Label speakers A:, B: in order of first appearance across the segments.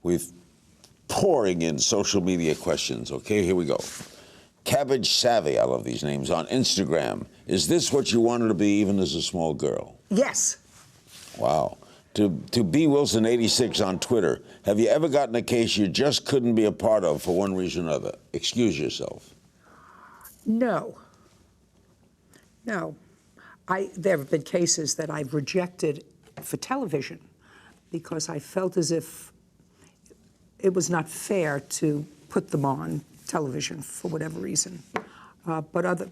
A: with pouring in social media questions. Okay, here we go. Cabbage Savvy, I love these names, on Instagram. Is this what you wanted to be even as a small girl?
B: Yes.
A: Wow. To B. Wilson 86 on Twitter, have you ever gotten a case you just couldn't be a part of for one reason or another? Excuse yourself.
B: No. No. There have been cases that I've rejected for television because I felt as if it was not fair to put them on television for whatever reason. But other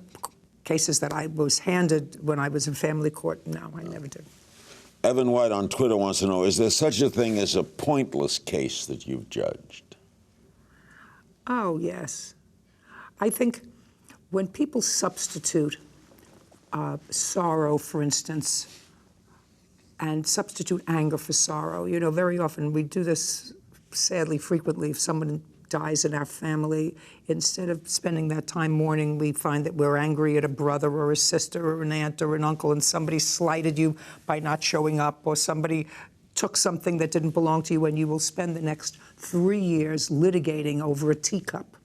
B: cases that I was handed when I was in family court, no, I never did.
A: Evan White on Twitter wants to know, is there such a thing as a pointless case that you've judged?
B: Oh, yes. I think when people substitute sorrow, for instance, and substitute anger for sorrow, you know, very often we do this, sadly, frequently, if someone dies in our family, instead of spending that time mourning, we find that we're angry at a brother or a sister or an aunt or an uncle, and somebody slighted you by not showing up, or somebody took something that didn't belong to you, and you will spend the next 3 years litigating over a teacup,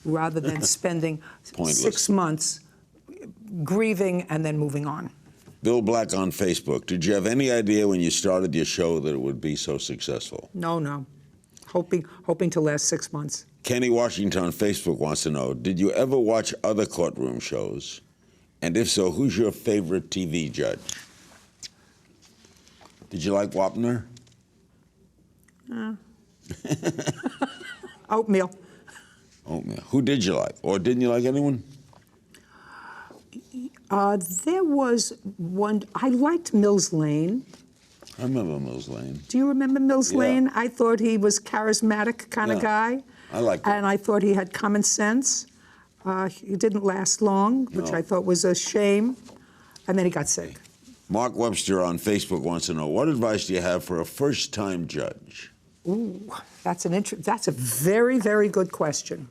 B: rather than spending 6 months grieving and then moving on.
A: Bill Black on Facebook, did you have any idea when you started your show that it would be so successful?
B: No. Hoping to last 6 months.
A: Kenny Washington on Facebook wants to know, did you ever watch other courtroom shows? And if so, who's your favorite TV judge? Did you like Wapner?
B: Oatmeal.
A: Oatmeal. Who did you like? Or didn't you like anyone?
B: There was one, I liked Mills Lane.
A: I remember Mills Lane.
B: Do you remember Mills Lane? I thought he was charismatic kind of guy.
A: I liked him.
B: And I thought he had common sense. He didn't last long, which I thought was a shame. And then he got sick.
A: Mark Webster on Facebook wants to know, what advice do you have for a first-time judge?
B: Ooh, that's a very, very good question.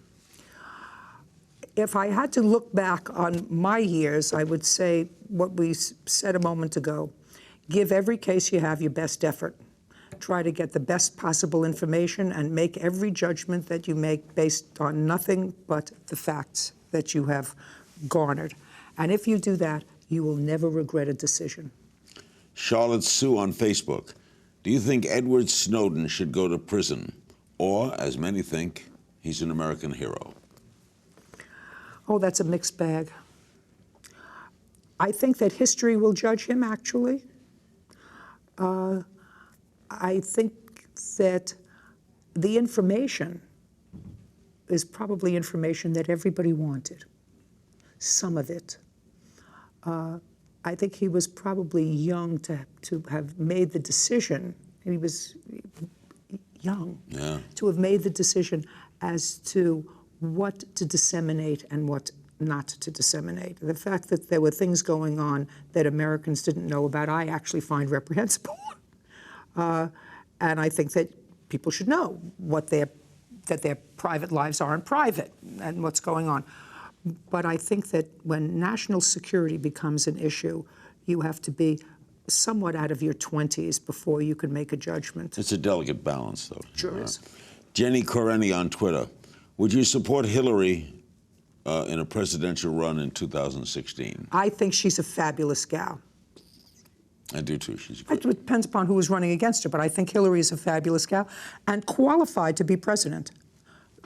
B: If I had to look back on my years, I would say what we said a moment ago. Give every case you have your best effort. Try to get the best possible information and make every judgment that you make based on nothing but the facts that you have garnered. And if you do that, you will never regret a decision.
A: Charlotte Sue on Facebook. Do you think Edward Snowden should go to prison? Or, as many think, he's an American hero?
B: Oh, that's a mixed bag. I think that history will judge him, actually. I think that the information is probably information that everybody wanted, some of it. I think he was probably young to have made the decision. He was young to have made the decision as to what to disseminate and what not to disseminate. The fact that there were things going on that Americans didn't know about, I actually find reprehensible. And I think that people should know that their private lives aren't private and what's going on. But I think that when national security becomes an issue, you have to be somewhat out of your 20s before you can make a judgment.
A: It's a delicate balance, though.
B: Sure is.
A: Jenny Coreni on Twitter. Would you support Hillary in a presidential run in 2016?
B: I think she's a fabulous gal.
A: I do, too. She's good.
B: It depends upon who is running against her, but I think Hillary is a fabulous gal and qualified to be president.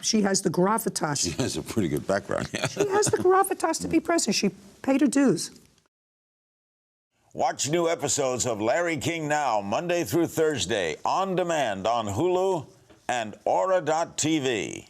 B: She has the gravitas.
A: She has a pretty good background, yeah.
B: She has the gravitas to be president. She paid her dues.
A: Watch new episodes of Larry King Now, Monday through Thursday, on demand on Hulu and Aura.tv.